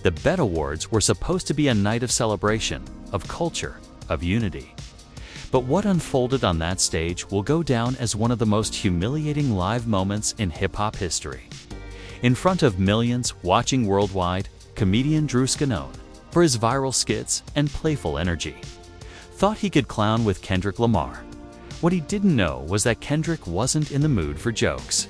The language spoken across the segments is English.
The BET Awards were supposed to be a night of celebration, of culture, of unity. But what unfolded on that stage will go down as one of the most humiliating live moments in hip-hop history. In front of millions watching worldwide, comedian Druski, known for his viral skits and playful energy, thought he could clown with Kendrick Lamar. What he didn't know was that Kendrick wasn't in the mood for jokes.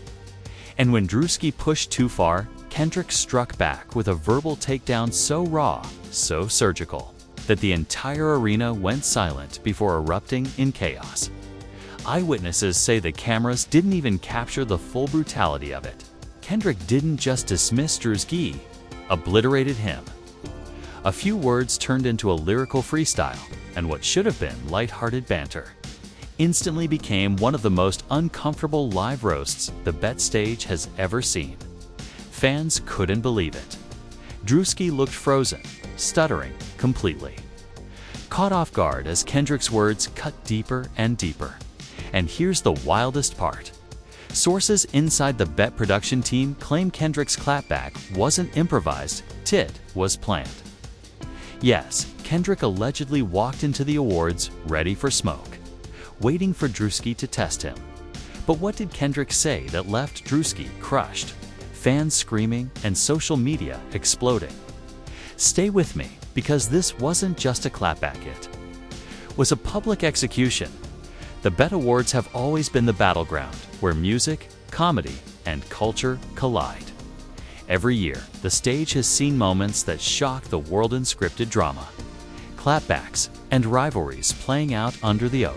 And when Druski pushed too far, Kendrick struck back with a verbal takedown so raw, so surgical, that the entire arena went silent before erupting in chaos. Eyewitnesses say the cameras didn't even capture the full brutality of it. Kendrick didn't just dismiss Druski, obliterated him. A few words turned into a lyrical freestyle, and what should have been lighthearted banter instantly became one of the most uncomfortable live roasts the BET stage has ever seen. Fans couldn't believe it. Druski looked frozen, stuttering completely, caught off guard as Kendrick's words cut deeper and deeper. And here's the wildest part. Sources inside the BET production team claim Kendrick's clapback wasn't improvised, it was planned. Yes, Kendrick allegedly walked into the awards ready for smoke, waiting for Druski to test him. But what did Kendrick say that left Druski crushed, fans screaming, and social media exploding? Stay with me, because this wasn't just a clapback, it was a public execution. The BET Awards have always been the battleground where music, comedy, and culture collide. Every year, the stage has seen moments that shock the world in scripted drama, clapbacks, and rivalries playing out under the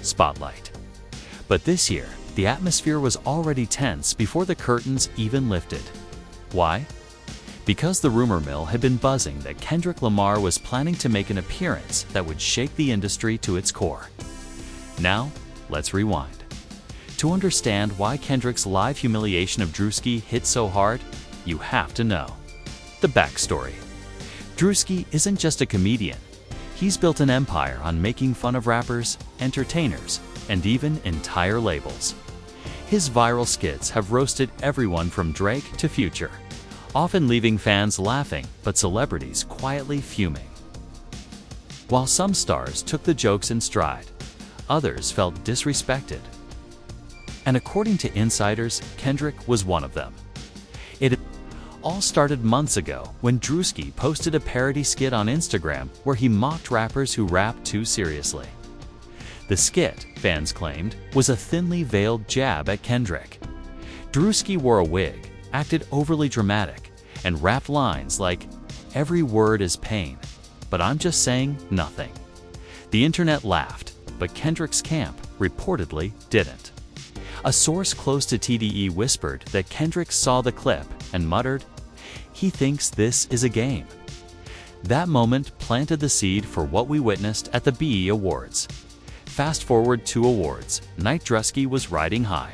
spotlight. But this year, the atmosphere was already tense before the curtains even lifted. Why? Because the rumor mill had been buzzing that Kendrick Lamar was planning to make an appearance that would shake the industry to its core. Now, let's rewind. To understand why Kendrick's live humiliation of Druski hit so hard, you have to know the backstory. Druski isn't just a comedian. He's built an empire on making fun of rappers, entertainers, and even entire labels. His viral skits have roasted everyone from Drake to Future, often leaving fans laughing but celebrities quietly fuming. While some stars took the jokes in stride, others felt disrespected. And according to insiders, Kendrick was one of them. It all started months ago when Druski posted a parody skit on Instagram where he mocked rappers who rapped too seriously. The skit, fans claimed, was a thinly veiled jab at Kendrick. Druski wore a wig, acted overly dramatic, and rapped lines like, "Every word is pain, but I'm just saying nothing." The internet laughed, but Kendrick's camp reportedly didn't. A source close to TDE whispered that Kendrick saw the clip and muttered, "He thinks this is a game." That moment planted the seed for what we witnessed at the BE Awards. Fast forward 2 awards, night Druski was riding high.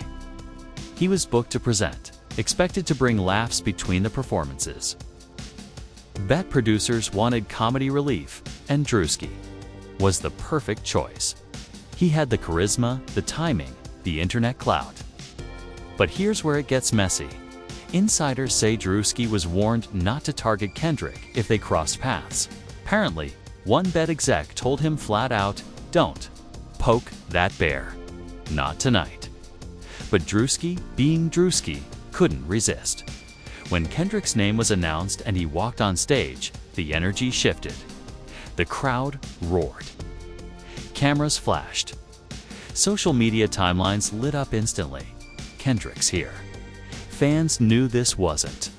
He was booked to present, expected to bring laughs between the performances. BET producers wanted comedy relief, and Druski was the perfect choice. He had the charisma, the timing, the internet clout. But here's where it gets messy. Insiders say Druski was warned not to target Kendrick if they crossed paths. Apparently, one BET exec told him flat out, "Don't poke that bear. Not tonight." But Druski, being Druski, couldn't resist. When Kendrick's name was announced and he walked on stage, the energy shifted. The crowd roared. Cameras flashed. Social media timelines lit up instantly. Kendrick's here. Fans knew this wasn't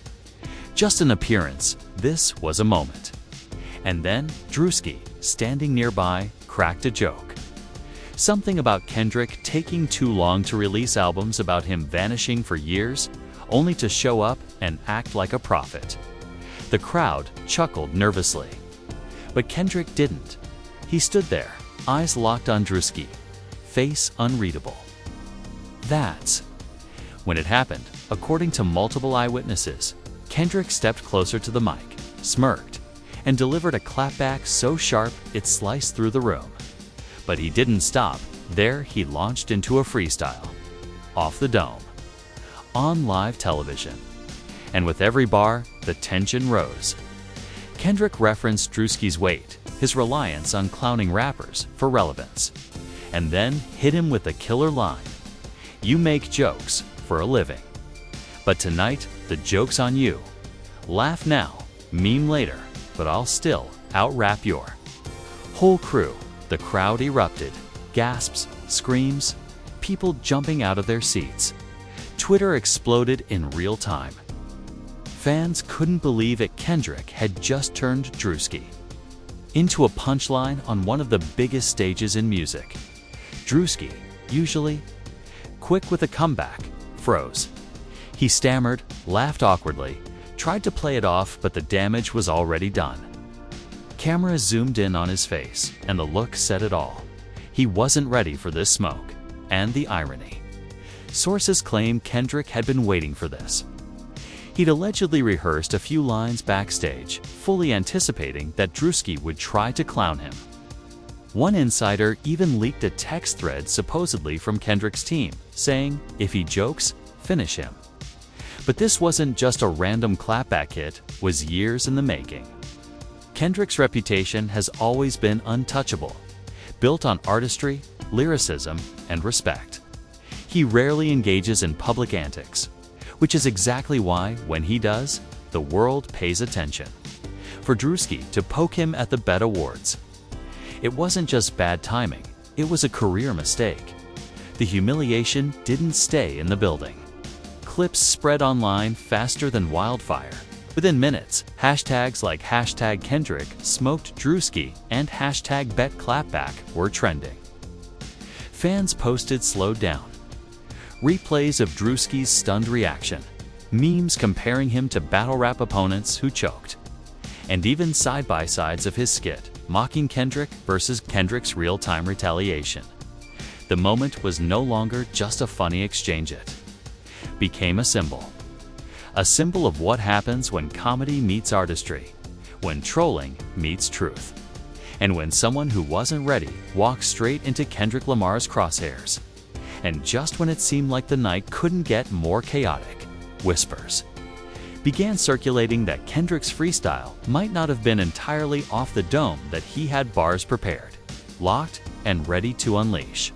just an appearance, this was a moment. And then Druski, standing nearby, cracked a joke. Something about Kendrick taking too long to release albums, about him vanishing for years, only to show up and act like a prophet. The crowd chuckled nervously. But Kendrick didn't. He stood there, eyes locked on Druski, face unreadable. That's when it happened. According to multiple eyewitnesses, Kendrick stepped closer to the mic, smirked, and delivered a clapback so sharp it sliced through the room. But he didn't stop. There he launched into a freestyle. Off the dome. On live television. And with every bar, the tension rose. Kendrick referenced Druski's weight, his reliance on clowning rappers for relevance, and then hit him with the killer line, "You make jokes for a living. But tonight, the joke's on you. Laugh now, meme later, but I'll still out-rap your." Whole crew, the crowd erupted, gasps, screams, people jumping out of their seats. Twitter exploded in real time. Fans couldn't believe it. Kendrick had just turned Druski into a punchline on one of the biggest stages in music. Druski, usually quick with a comeback, froze. He stammered, laughed awkwardly, tried to play it off, but the damage was already done. Cameras zoomed in on his face, and the look said it all. He wasn't ready for this smoke. And the irony. Sources claim Kendrick had been waiting for this. He'd allegedly rehearsed a few lines backstage, fully anticipating that Druski would try to clown him. One insider even leaked a text thread supposedly from Kendrick's team, saying, "If he jokes, finish him." But this wasn't just a random clapback hit, it was years in the making. Kendrick's reputation has always been untouchable, built on artistry, lyricism, and respect. He rarely engages in public antics, which is exactly why, when he does, the world pays attention. For Druski to poke him at the BET Awards, it wasn't just bad timing, it was a career mistake. The humiliation didn't stay in the building. Clips spread online faster than wildfire. Within minutes, hashtags like #Kendrick smoked Druski and #BetClapback were trending. Fans posted slowed down. Replays of Druski's stunned reaction, memes comparing him to battle rap opponents who choked, and even side-by-sides of his skit, mocking Kendrick versus Kendrick's real-time retaliation. The moment was no longer just a funny exchange, it became a symbol. A symbol of what happens when comedy meets artistry, when trolling meets truth, and when someone who wasn't ready walked straight into Kendrick Lamar's crosshairs. And just when it seemed like the night couldn't get more chaotic, whispers began circulating that Kendrick's freestyle might not have been entirely off the dome, that he had bars prepared, locked, and ready to unleash.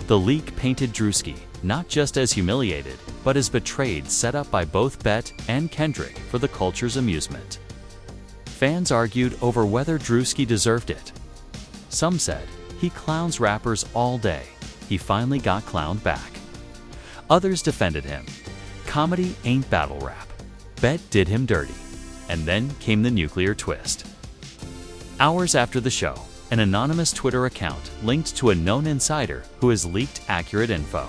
The leak painted Druski not just as humiliated, but as betrayed, set up by both BET and Kendrick for the culture's amusement. Fans argued over whether Druski deserved it. Some said, "He clowns rappers all day. He finally got clowned back." Others defended him. "Comedy ain't battle rap. BET did him dirty." And then came the nuclear twist. Hours after the show, an anonymous Twitter account linked to a known insider who has leaked accurate info.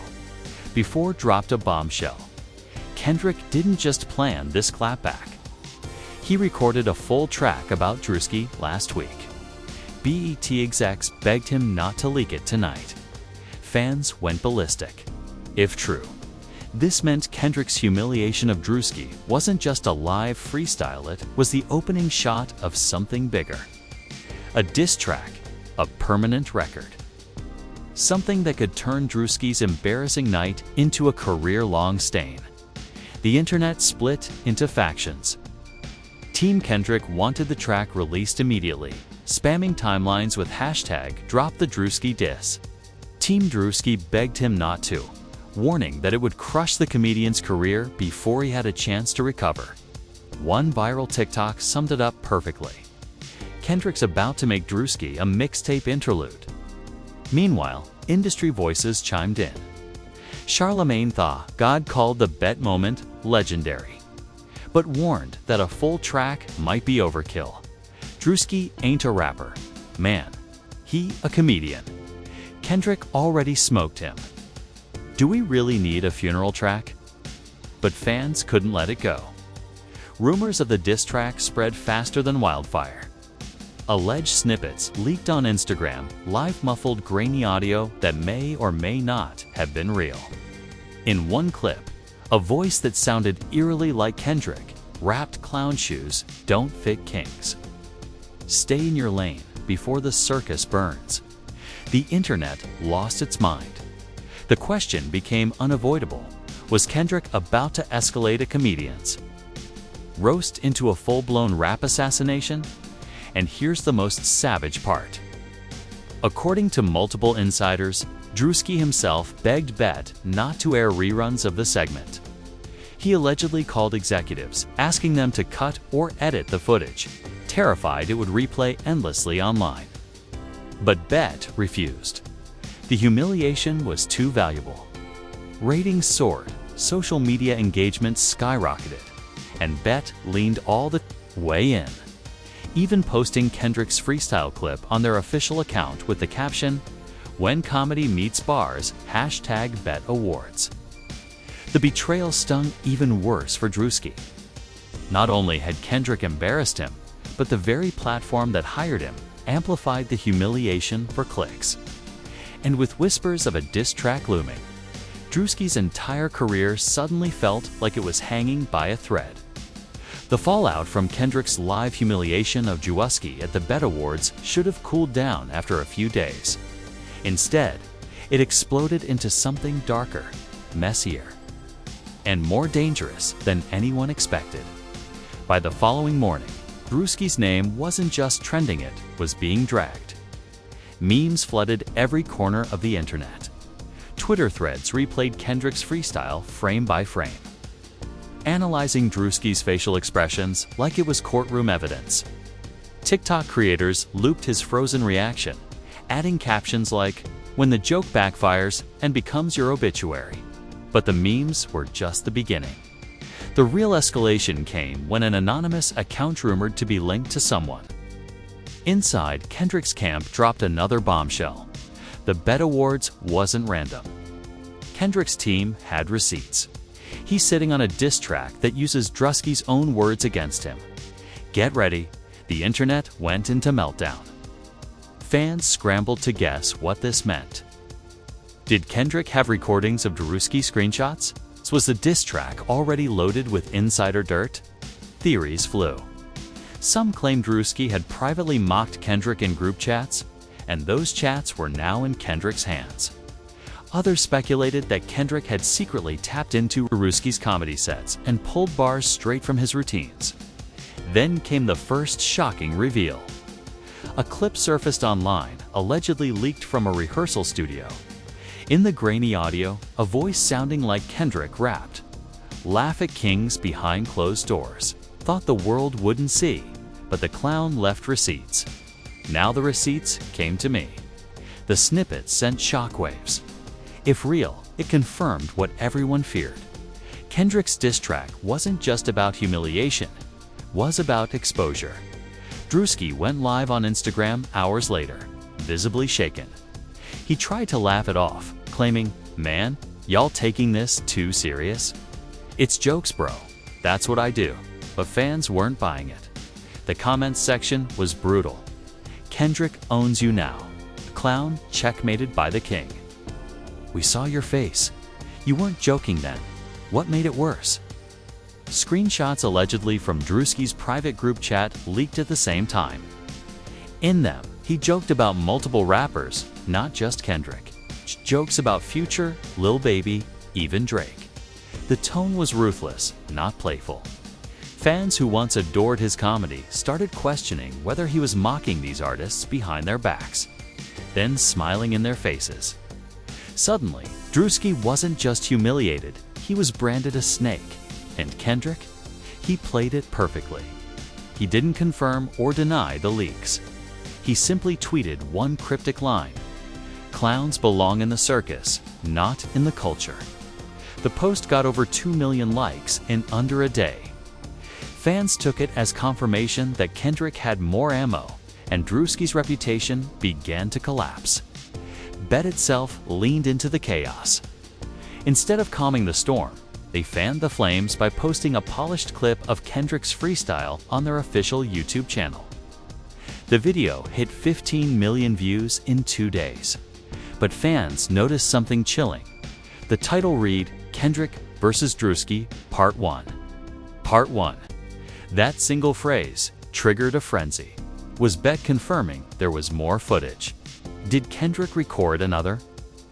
Before dropped a bombshell. Kendrick didn't just plan this clapback. He recorded a full track about Druski last week. BET execs begged him not to leak it tonight. Fans went ballistic. If true, this meant Kendrick's humiliation of Druski wasn't just a live freestyle, it was the opening shot of something bigger. A diss track, a permanent record. Something that could turn Druski's embarrassing night into a career-long stain. The internet split into factions. Team Kendrick wanted the track released immediately, spamming timelines with #DropTheDruski diss. Team Druski begged him not to, warning that it would crush the comedian's career before he had a chance to recover. One viral TikTok summed it up perfectly. Kendrick's about to make Druski a mixtape interlude. Meanwhile, industry voices chimed in. Charlemagne thought God called the BET moment legendary, but warned that a full track might be overkill. Druski ain't a rapper, man. He a comedian. Kendrick already smoked him. Do we really need a funeral track? But fans couldn't let it go. Rumors of the diss track spread faster than wildfire. Alleged snippets leaked on Instagram, live muffled grainy audio that may or may not have been real. In one clip, a voice that sounded eerily like Kendrick rapped, "Clown shoes don't fit kings. Stay in your lane before the circus burns." The internet lost its mind. The question became unavoidable. Was Kendrick about to escalate a comedian's roast into a full-blown rap assassination? And here's the most savage part. According to multiple insiders, Druski himself begged Bet not to air reruns of the segment. He allegedly called executives, asking them to cut or edit the footage, terrified it would replay endlessly online. But Bet refused. The humiliation was too valuable. Ratings soared, social media engagement skyrocketed, and Bet leaned all the way in, even posting Kendrick's freestyle clip on their official account with the caption, "When comedy meets bars, #BetAwards." The betrayal stung even worse for Druski. Not only had Kendrick embarrassed him, but the very platform that hired him amplified the humiliation for clicks. And with whispers of a diss track looming, Druski's entire career suddenly felt like it was hanging by a thread. The fallout from Kendrick's live humiliation of Druski at the Bet Awards should have cooled down after a few days. Instead, it exploded into something darker, messier, and more dangerous than anyone expected. By the following morning, Druski's name wasn't just trending, it was being dragged. Memes flooded every corner of the internet. Twitter threads replayed Kendrick's freestyle frame by frame, analyzing Druski's facial expressions like it was courtroom evidence. TikTok creators looped his frozen reaction, adding captions like, "When the joke backfires and becomes your obituary." But the memes were just the beginning. The real escalation came when an anonymous account rumored to be linked to someone inside Kendrick's camp dropped another bombshell. The Bet Awards wasn't random. Kendrick's team had receipts. He's sitting on a diss track that uses Druski's own words against him. Get ready, the internet went into meltdown. Fans scrambled to guess what this meant. Did Kendrick have recordings of Druski screenshots? Was the diss track already loaded with insider dirt? Theories flew. Some claimed Druski had privately mocked Kendrick in group chats, and those chats were now in Kendrick's hands. Others speculated that Kendrick had secretly tapped into Druski's comedy sets and pulled bars straight from his routines. Then came the first shocking reveal. A clip surfaced online, allegedly leaked from a rehearsal studio. In the grainy audio, a voice sounding like Kendrick rapped, "Laugh at kings behind closed doors. Thought the world wouldn't see, but the clown left receipts. Now the receipts came to me." The snippet sent shockwaves. If real, it confirmed what everyone feared. Kendrick's diss track wasn't just about humiliation, it was about exposure. Druski went live on Instagram hours later, visibly shaken. He tried to laugh it off, claiming, "Man, y'all taking this too serious? It's jokes, bro. That's what I do." But fans weren't buying it. The comments section was brutal. "Kendrick owns you now. Clown checkmated by the king. We saw your face. You weren't joking then. What made it worse?" Screenshots allegedly from Druski's private group chat leaked at the same time. In them, he joked about multiple rappers, not just Kendrick. Jokes about Future, Lil Baby, even Drake. The tone was ruthless, not playful. Fans who once adored his comedy started questioning whether he was mocking these artists behind their backs, then smiling in their faces. Suddenly, Druski wasn't just humiliated, he was branded a snake. And Kendrick? He played it perfectly. He didn't confirm or deny the leaks. He simply tweeted one cryptic line, "Clowns belong in the circus, not in the culture." The post got over 2 million likes in under a day. Fans took it as confirmation that Kendrick had more ammo, and Druski's reputation began to collapse. Bet itself leaned into the chaos. Instead of calming the storm, they fanned the flames by posting a polished clip of Kendrick's freestyle on their official YouTube channel. The video hit 15 million views in 2 days. But fans noticed something chilling. The title read, "Kendrick vs. Druski, Part 1. Part 1. That single phrase triggered a frenzy. Was Bet confirming there was more footage? Did Kendrick record another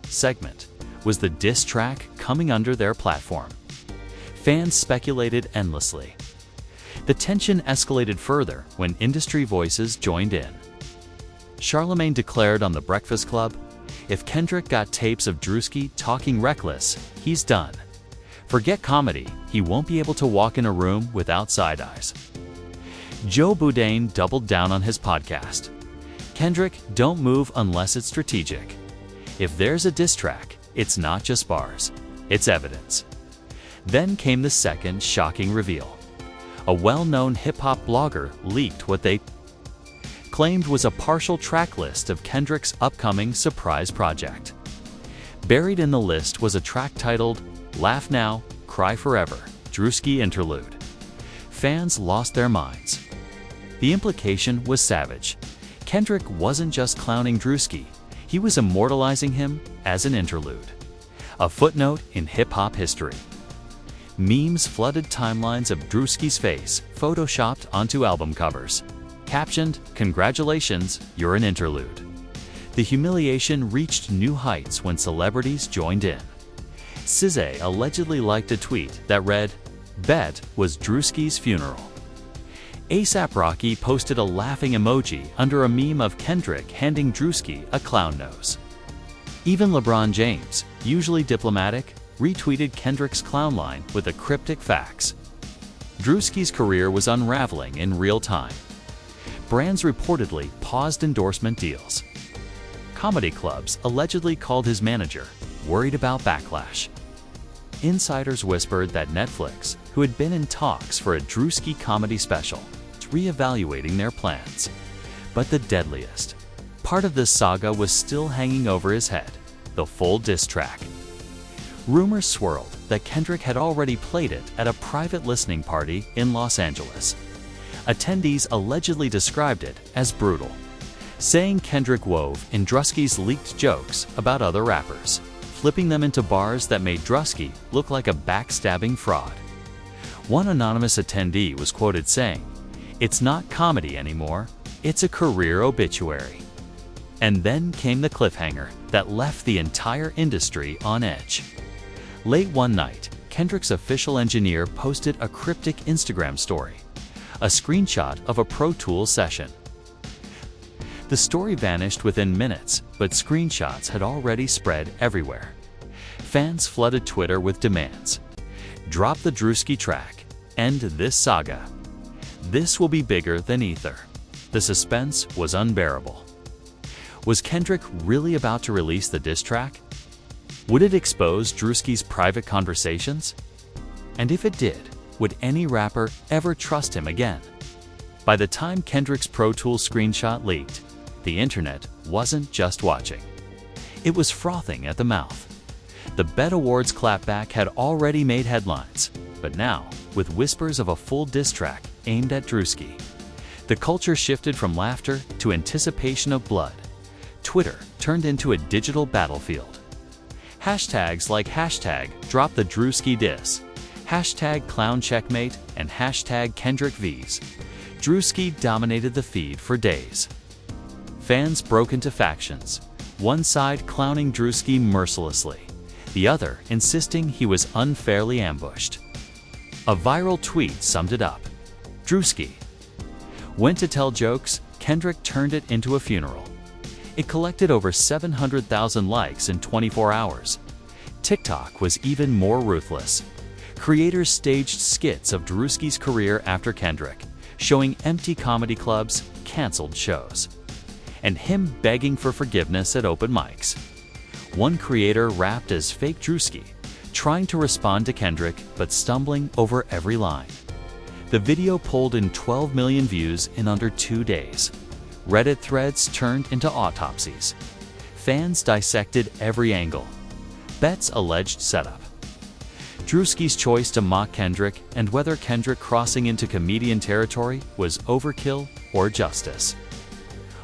segment? Was the diss track coming under their platform? Fans speculated endlessly. The tension escalated further when industry voices joined in. Charlemagne declared on The Breakfast Club, "If Kendrick got tapes of Druski talking reckless, he's done. Forget comedy, he won't be able to walk in a room without side eyes." Joe Boudin doubled down on his podcast. "Kendrick, don't move unless it's strategic. If there's a diss track, it's not just bars, it's evidence." Then came the second shocking reveal. A well-known hip-hop blogger leaked what they claimed was a partial track list of Kendrick's upcoming surprise project. Buried in the list was a track titled "Laugh Now, Cry Forever, Druski Interlude." Fans lost their minds. The implication was savage. Kendrick wasn't just clowning Druski, he was immortalizing him as an interlude. A footnote in hip-hop history. Memes flooded timelines of Druski's face, photoshopped onto album covers. Captioned, "Congratulations, you're an interlude." The humiliation reached new heights when celebrities joined in. SZA allegedly liked a tweet that read, "Bet was Druski's funeral." A$AP Rocky posted a laughing emoji under a meme of Kendrick handing Druski a clown nose. Even LeBron James, usually diplomatic, retweeted Kendrick's clown line with the cryptic facts. Druski's career was unraveling in real time. Brands reportedly paused endorsement deals. Comedy clubs allegedly called his manager, worried about backlash. Insiders whispered that Netflix, who had been in talks for a Druski comedy special, was reevaluating their plans. But the deadliest part of this saga was still hanging over his head: the full diss track. Rumors swirled that Kendrick had already played it at a private listening party in Los Angeles. Attendees allegedly described it as brutal, saying Kendrick wove in Druski's leaked jokes about other rappers, flipping them into bars that made Druski look like a backstabbing fraud. One anonymous attendee was quoted saying, "It's not comedy anymore, it's a career obituary." And then came the cliffhanger that left the entire industry on edge. Late one night, Kendrick's official engineer posted a cryptic Instagram story, a screenshot of a ProTools session. The story vanished within minutes, but screenshots had already spread everywhere. Fans flooded Twitter with demands. "Drop the Druski track. End this saga. This will be bigger than Ether." The suspense was unbearable. Was Kendrick really about to release the diss track? Would it expose Druski's private conversations? And if it did, would any rapper ever trust him again? By the time Kendrick's Pro Tools screenshot leaked, the internet wasn't just watching. It was frothing at the mouth. The BET Awards clapback had already made headlines, but now, with whispers of a full diss track aimed at Druski, the culture shifted from laughter to anticipation of blood. Twitter turned into a digital battlefield. Hashtags like hashtag drop the Druski diss, hashtag clown checkmate, and hashtag Kendrick V's. Druski dominated the feed for days. Fans broke into factions, one side clowning Druski mercilessly, the other insisting he was unfairly ambushed. A viral tweet summed it up. Druski went to tell jokes, Kendrick turned it into a funeral. It collected over 700,000 likes in 24 hours. TikTok was even more ruthless. Creators staged skits of Druski's career after Kendrick, showing empty comedy clubs, canceled shows, and him begging for forgiveness at open mics. One creator rapped as fake Druski, trying to respond to Kendrick but stumbling over every line. The video pulled in 12 million views in under 2 days. Reddit threads turned into autopsies. Fans dissected every angle. BET's alleged setup. Druski's choice to mock Kendrick and whether Kendrick crossing into comedian territory was overkill or justice.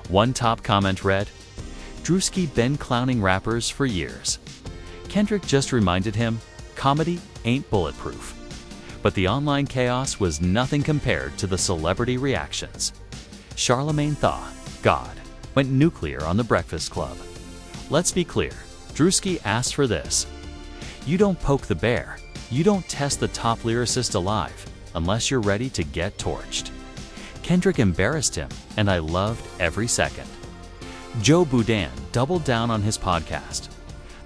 One top comment read, Druski been clowning rappers for years. Kendrick just reminded him, comedy ain't bulletproof. But the online chaos was nothing compared to the celebrity reactions. Charlemagne thought, God, went nuclear on The Breakfast Club. Let's be clear, Druski asked for this. You don't poke the bear. You don't test the top lyricist alive. unless you're ready to get torched. Kendrick embarrassed him, and I loved every second. Joe Boudin doubled down on his podcast.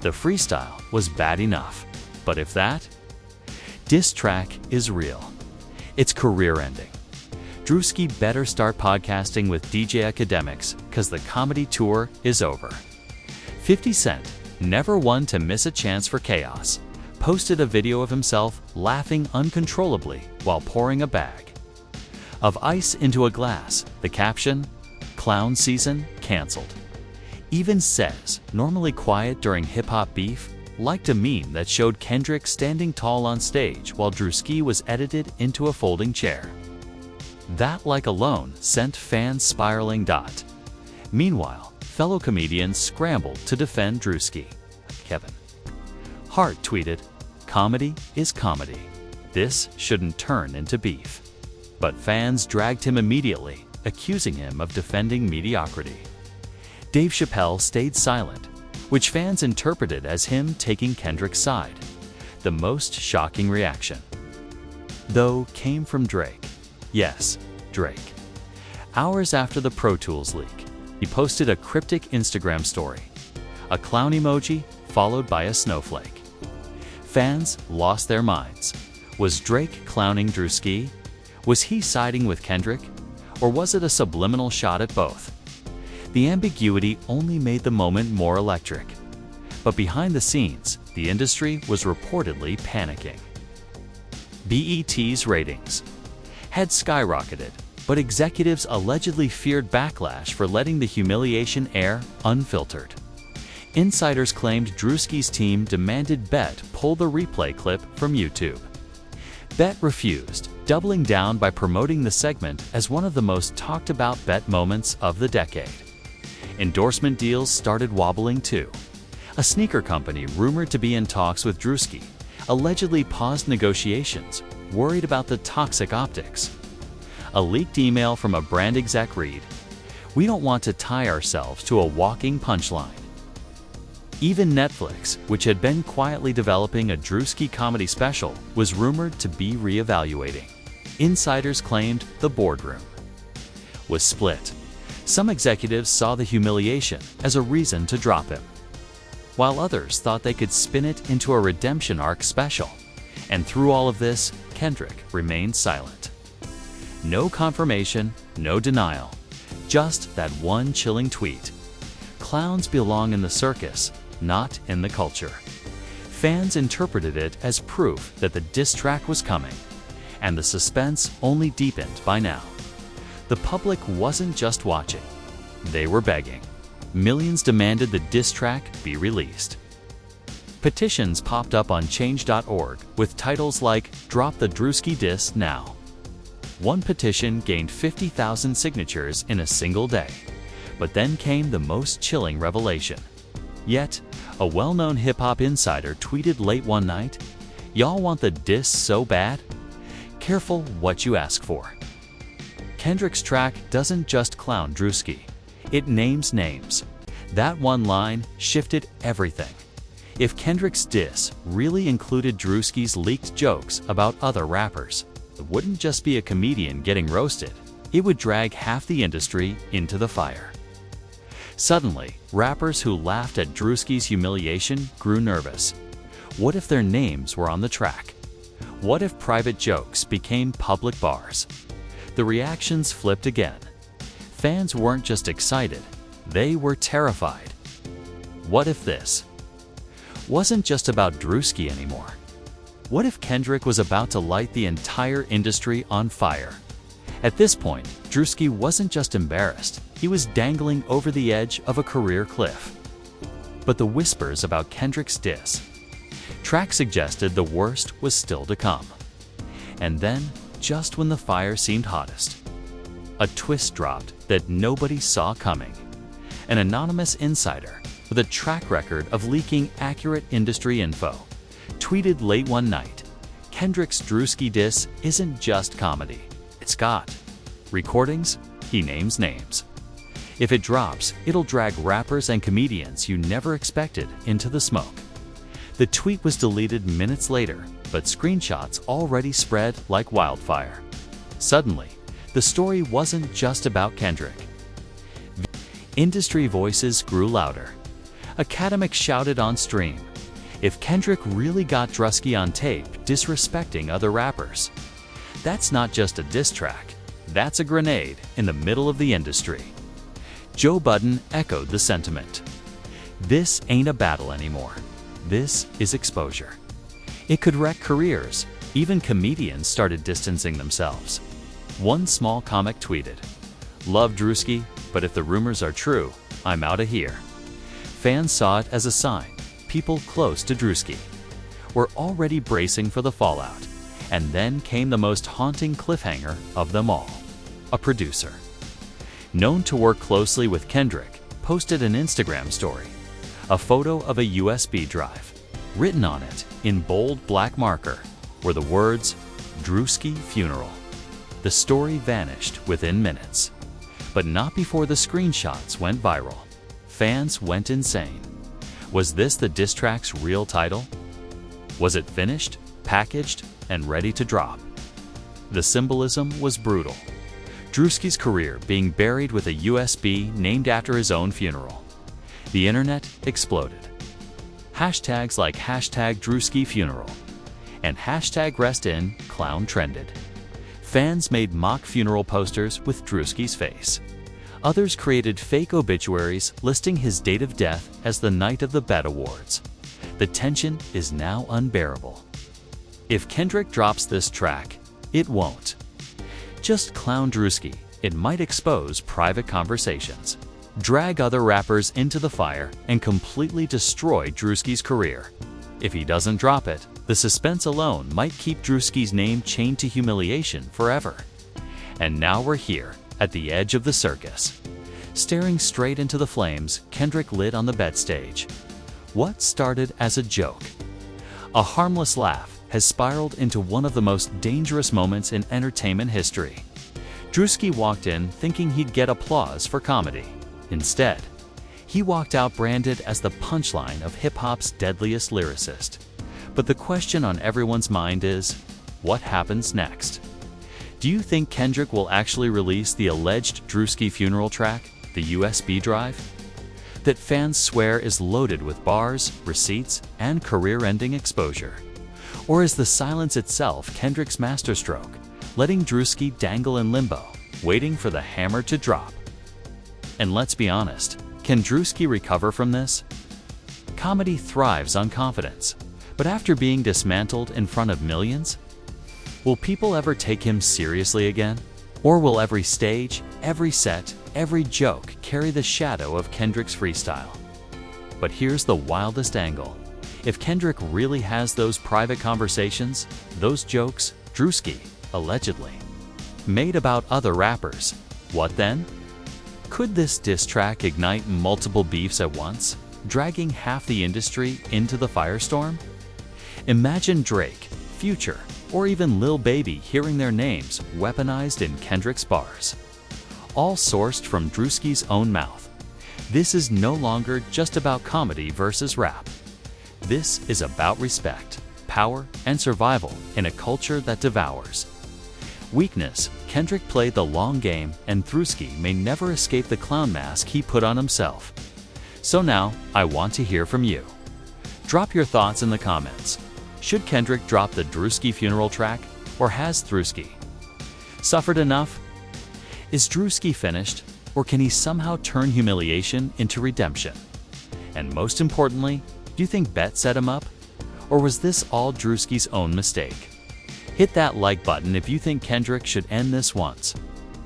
The freestyle was bad enough, but if that? Diss track is real. It's career-ending. Druski better start podcasting with DJ Academics, cause the comedy tour is over. 50 Cent, never one to miss a chance for chaos, posted a video of himself laughing uncontrollably while pouring a bag of ice into a glass. The caption, "Clown season canceled." Even Says, normally quiet during hip-hop beef, liked a meme that showed Kendrick standing tall on stage while Druski was edited into a folding chair. That like alone sent fans spiraling. Meanwhile, fellow comedians scrambled to defend Druski. Kevin Hart tweeted, "Comedy is comedy. This shouldn't turn into beef." But fans dragged him immediately, accusing him of defending mediocrity. Dave Chappelle stayed silent, which fans interpreted as him taking Kendrick's side. The most shocking reaction, though, came from Drake. Yes, Drake. Hours after the ProTools leak, he posted a cryptic Instagram story, a clown emoji followed by a snowflake. Fans lost their minds. Was Drake clowning Druski? Was he siding with Kendrick? Or was it a subliminal shot at both? The ambiguity only made the moment more electric. But behind the scenes, the industry was reportedly panicking. BET's ratings had skyrocketed, but executives allegedly feared backlash for letting the humiliation air unfiltered. Insiders claimed Druski's team demanded Bet pull the replay clip from YouTube. Bet refused, doubling down by promoting the segment as one of the most talked about Bet moments of the decade. Endorsement deals started wobbling too. A sneaker company rumored to be in talks with Druski allegedly paused negotiations, worried about the toxic optics. A leaked email from a brand exec read, "We don't want to tie ourselves to a walking punchline." Even Netflix, which had been quietly developing a Druski comedy special, was rumored to be reevaluating. Insiders claimed the boardroom was split. Some executives saw the humiliation as a reason to drop him, while others thought they could spin it into a redemption arc special. And through all of this, Kendrick remained silent. No confirmation, no denial, just that one chilling tweet. Clowns belong in the circus, not in the culture. Fans interpreted it as proof that the diss track was coming, and the suspense only deepened by now. The public wasn't just watching, they were begging. Millions demanded the diss track be released. Petitions popped up on change.org with titles like "Drop the Druski Diss Now." One petition gained 50,000 signatures in a single day. But then came the most chilling revelation. Yet, a well-known hip-hop insider tweeted late one night, "Y'all want the diss so bad? Careful what you ask for." Kendrick's track doesn't just clown Druski, it names names. That one line shifted everything. If Kendrick's diss really included Druski's leaked jokes about other rappers, it wouldn't just be a comedian getting roasted, it would drag half the industry into the fire. Suddenly, rappers who laughed at Druski's humiliation grew nervous. What if their names were on the track? What if private jokes became public bars? The reactions flipped again. Fans weren't just excited, they were terrified. What if this wasn't just about Druski anymore? What if Kendrick was about to light the entire industry on fire? At this point, Druski wasn't just embarrassed, he was dangling over the edge of a career cliff. But the whispers about Kendrick's diss track suggested the worst was still to come. And then, just when the fire seemed hottest, a twist dropped that nobody saw coming. An anonymous insider with a track record of leaking accurate industry info tweeted late one night, "Kendrick's Druski diss isn't just comedy. It's got recordings, he names names. If it drops, it'll drag rappers and comedians you never expected into the smoke." The tweet was deleted minutes later, but screenshots already spread like wildfire. Suddenly, the story wasn't just about Kendrick. Industry voices grew louder. Academics shouted on stream, if Kendrick really got Druski on tape disrespecting other rappers. That's not just a diss track, that's a grenade in the middle of the industry. Joe Budden echoed the sentiment. This ain't a battle anymore. This is exposure. It could wreck careers. Even comedians started distancing themselves. One small comic tweeted, "Love Druski, but if the rumors are true, I'm outta here." Fans saw it as a sign. People close to Druski were already bracing for the fallout. And then came the most haunting cliffhanger of them all. A producer, known to work closely with Kendrick, posted an Instagram story. A photo of a USB drive. Written on it, in bold black marker, were the words, "Druski Funeral." The story vanished within minutes. But not before the screenshots went viral. Fans went insane. Was this the diss track's real title? Was it finished, packaged, and ready to drop? The symbolism was brutal. Druski's career being buried with a USB named after his own funeral. The internet exploded. Hashtags like #DruskiFuneral and #RestInClown trended. Fans made mock funeral posters with Druski's face. Others created fake obituaries listing his date of death as the night of the BET Awards. The tension is now unbearable. If Kendrick drops this track, it won't just clown Druski, it might expose private conversations, drag other rappers into the fire, and completely destroy Druski's career. If he doesn't drop it, the suspense alone might keep Druski's name chained to humiliation forever. And now we're here, at the edge of the circus. Staring straight into the flames, Kendrick lit on the BET stage. What started as a joke, a harmless laugh, has spiraled into one of the most dangerous moments in entertainment history. Druski walked in thinking he'd get applause for comedy. Instead, he walked out branded as the punchline of hip-hop's deadliest lyricist. But the question on everyone's mind is, what happens next? Do you think Kendrick will actually release the alleged Druski funeral track, the USB drive, that fans swear is loaded with bars, receipts, and career-ending exposure? Or is the silence itself Kendrick's masterstroke, letting Druski dangle in limbo, waiting for the hammer to drop? And let's be honest, can Druski recover from this? Comedy thrives on confidence, but after being dismantled in front of millions, will people ever take him seriously again? Or will every stage, every set, every joke carry the shadow of Kendrick's freestyle? But here's the wildest angle. If Kendrick really has those private conversations, those jokes, Druski, allegedly, made about other rappers, what then? Could this diss track ignite multiple beefs at once, dragging half the industry into the firestorm? Imagine Drake, Future, or even Lil Baby hearing their names weaponized in Kendrick's bars. All sourced from Druski's own mouth. This is no longer just about comedy versus rap. This is about respect, power, and survival in a culture that devours. Weakness, Kendrick played the long game, and Druski may never escape the clown mask he put on himself. So now, I want to hear from you. Drop your thoughts in the comments. Should Kendrick drop the Druski funeral track, or has Druski suffered enough? Is Druski finished, or can he somehow turn humiliation into redemption? And most importantly, do you think BET set him up? Or was this all Druski's own mistake? Hit that like button if you think Kendrick should end this once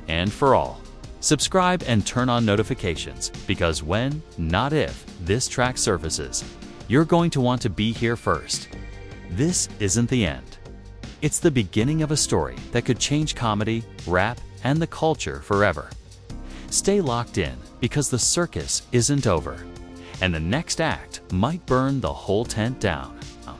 and for all. Subscribe and turn on notifications, because when, not if, this track surfaces, you're going to want to be here first. This isn't the end. It's the beginning of a story that could change comedy, rap, and the culture forever. Stay locked in, because the circus isn't over, and the next act might burn the whole tent down.